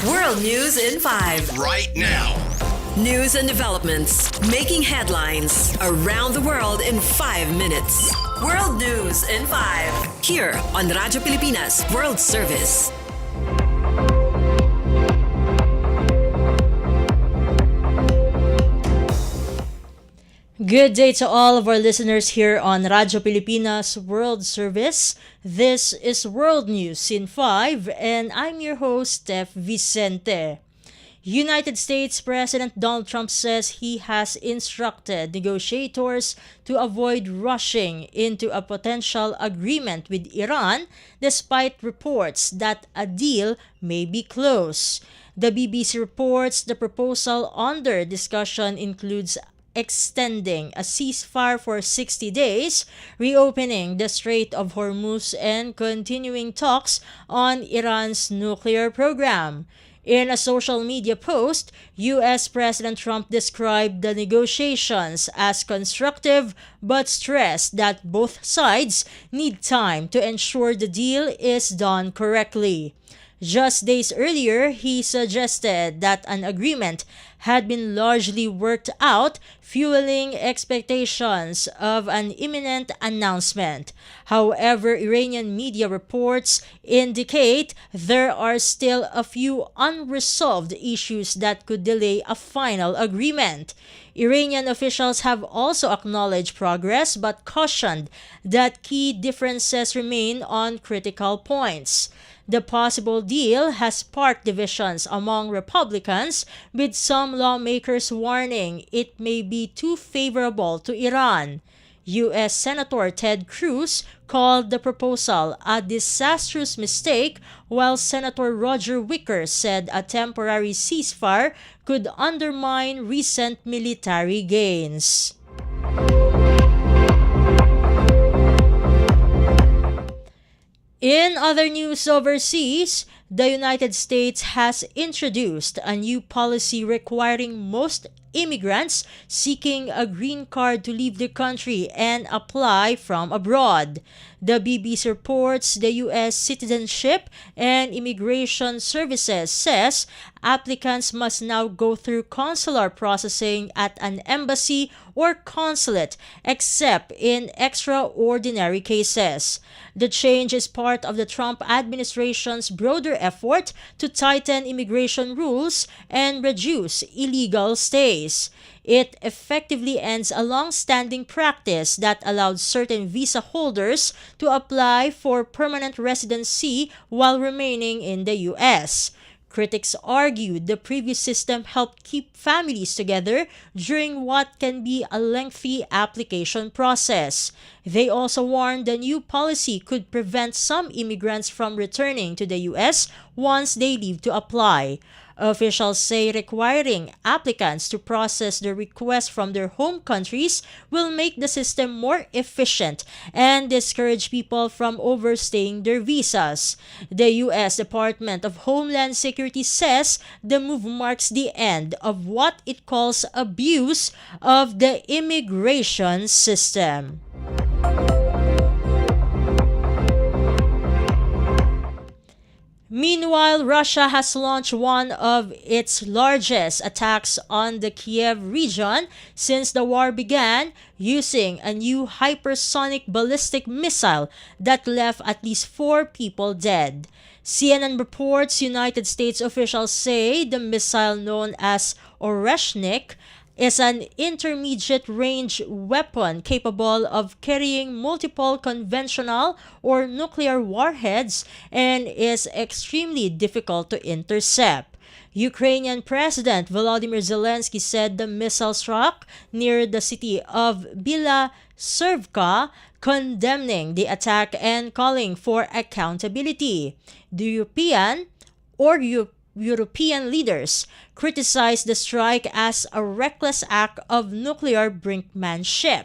World News in 5. Right now. News and developments making headlines around the world in 5 minutes. World News in 5. Here on Radyo Pilipinas World Service. Good day to all of our listeners here on Radyo Pilipinas World Service. This is World News in 5 and I'm your host, Steph Vicente. United States President Donald Trump says he has instructed negotiators to avoid rushing into a potential agreement with Iran despite reports that a deal may be close. The BBC reports the proposal under discussion includes extending a ceasefire for 60 days, reopening the Strait of Hormuz, and continuing talks on Iran's nuclear program. In a social media post, U.S. President Trump described the negotiations as constructive but stressed that both sides need time to ensure the deal is done correctly. Just days earlier, he suggested that an agreement had been largely worked out, fueling expectations of an imminent announcement. However, Iranian media reports indicate there are still a few unresolved issues that could delay a final agreement. Iranian officials have also acknowledged progress but cautioned that key differences remain on critical points. The possible deal has sparked divisions among Republicans, with some lawmakers warning it may be too favorable to Iran. U.S. Senator Ted Cruz called the proposal a disastrous mistake, while Senator Roger Wicker said a temporary ceasefire could undermine recent military gains. In other news overseas, the United States has introduced a new policy requiring most immigrants seeking a green card to leave the country and apply from abroad. The BBC reports the U.S. Citizenship and Immigration Services says applicants must now go through consular processing at an embassy or consulate, except in extraordinary cases. The change is part of the Trump administration's broader effort to tighten immigration rules and reduce illegal stays. It effectively ends a long-standing practice that allowed certain visa holders to apply for permanent residency while remaining in the U.S. Critics argued the previous system helped keep families together during what can be a lengthy application process. They also warned the new policy could prevent some immigrants from returning to the U.S. once they leave to apply. Officials say requiring applicants to process their requests from their home countries will make the system more efficient and discourage people from overstaying their visas. The U.S. Department of Homeland Security says the move marks the end of what it calls abuse of the immigration system. Meanwhile, Russia has launched one of its largest attacks on the Kiev region since the war began, using a new hypersonic ballistic missile that left at least 4 people dead. CNN reports United States officials say the missile, known as Oreshnik, is an intermediate-range weapon capable of carrying multiple conventional or nuclear warheads and is extremely difficult to intercept. Ukrainian President Volodymyr Zelensky said the missile struck near the city of Bila Servka, condemning the attack and calling for accountability. The European leaders criticized the strike as a reckless act of nuclear brinkmanship.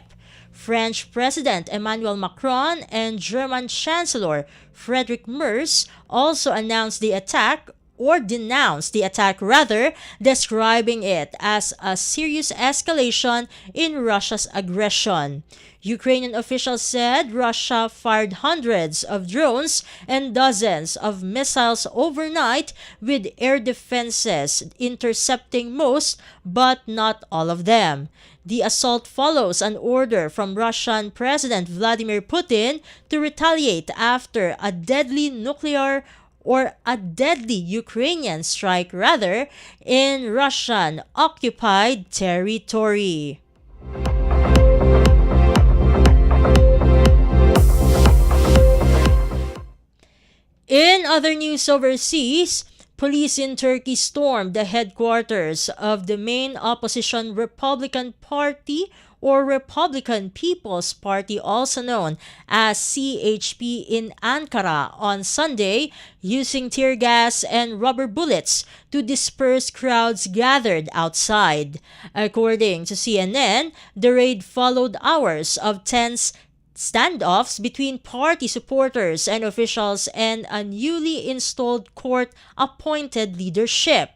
French President Emmanuel Macron and German Chancellor Friedrich Merz also announced the attack, denounced the attack, rather describing it as a serious escalation in Russia's aggression. Ukrainian officials said Russia fired hundreds of drones and dozens of missiles overnight, with air defenses intercepting most but not all of them. The assault follows an order from Russian President Vladimir Putin to retaliate after a deadly Ukrainian strike, in Russian-occupied territory. In other news overseas, police in Turkey stormed the headquarters of the main opposition Republican Party, or Republican People's Party, also known as CHP, in Ankara on Sunday, using tear gas and rubber bullets to disperse crowds gathered outside. According to CNN, the raid followed hours of tense standoffs between party supporters and officials and a newly installed court-appointed leadership.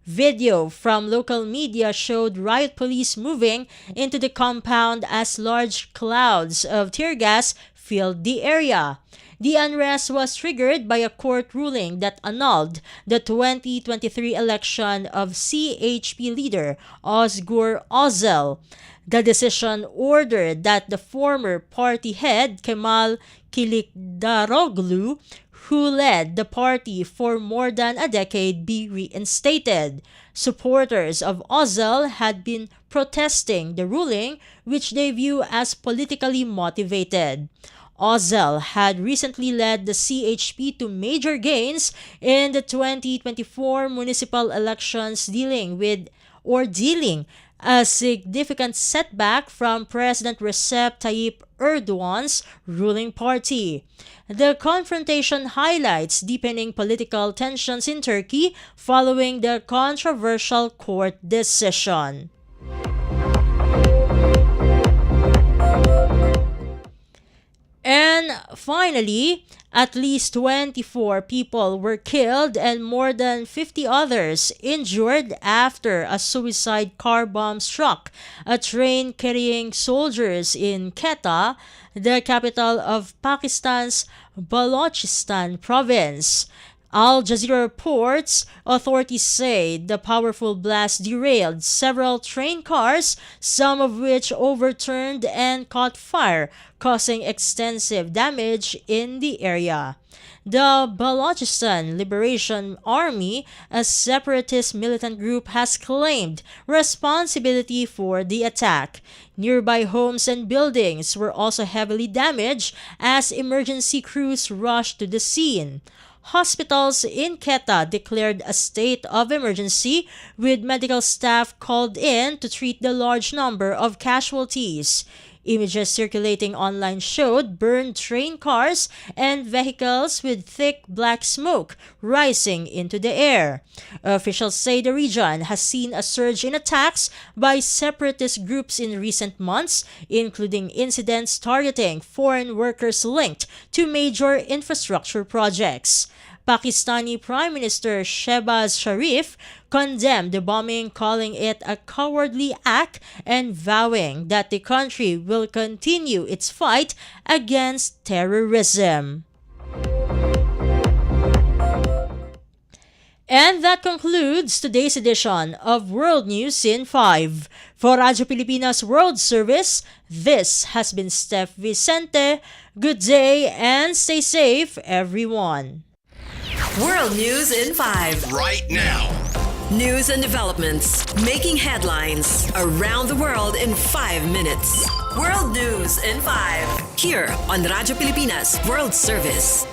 Video from local media showed riot police moving into the compound as large clouds of tear gas filled the area. The unrest was triggered by a court ruling that annulled the 2023 election of CHP leader Özgür Özel. The decision ordered that the former party head Kemal Kılıçdaroğlu, who led the party for more than a decade, be reinstated. Supporters of Özel had been protesting the ruling, which they view as politically motivated. Özel had recently led the CHP to major gains in the 2024 municipal elections, dealing a significant setback from President Recep Tayyip Erdogan's ruling party. The confrontation highlights deepening political tensions in Turkey following the controversial court decision. And finally, at least 24 people were killed and more than 50 others injured after a suicide car bomb struck a train carrying soldiers in Quetta, the capital of Pakistan's Balochistan province. Al Jazeera reports authorities say the powerful blast derailed several train cars, some of which overturned and caught fire, causing extensive damage in the area. The Balochistan Liberation Army, a separatist militant group, has claimed responsibility for the attack. Nearby homes and buildings were also heavily damaged as emergency crews rushed to the scene. Hospitals in Quetta declared a state of emergency, with medical staff called in to treat the large number of casualties. Images circulating online showed burned train cars and vehicles with thick black smoke rising into the air. Officials say the region has seen a surge in attacks by separatist groups in recent months, including incidents targeting foreign workers linked to major infrastructure projects. Pakistani Prime Minister Shehbaz Sharif condemned the bombing, calling it a cowardly act and vowing that the country will continue its fight against terrorism. And that concludes today's edition of World News in 5. For Radyo Pilipinas World Service, this has been Steph Vicente. Good day and stay safe, everyone. World News in 5. Right now. News and developments making headlines around the world in 5 minutes. World News in 5. Here on Radyo Pilipinas World Service.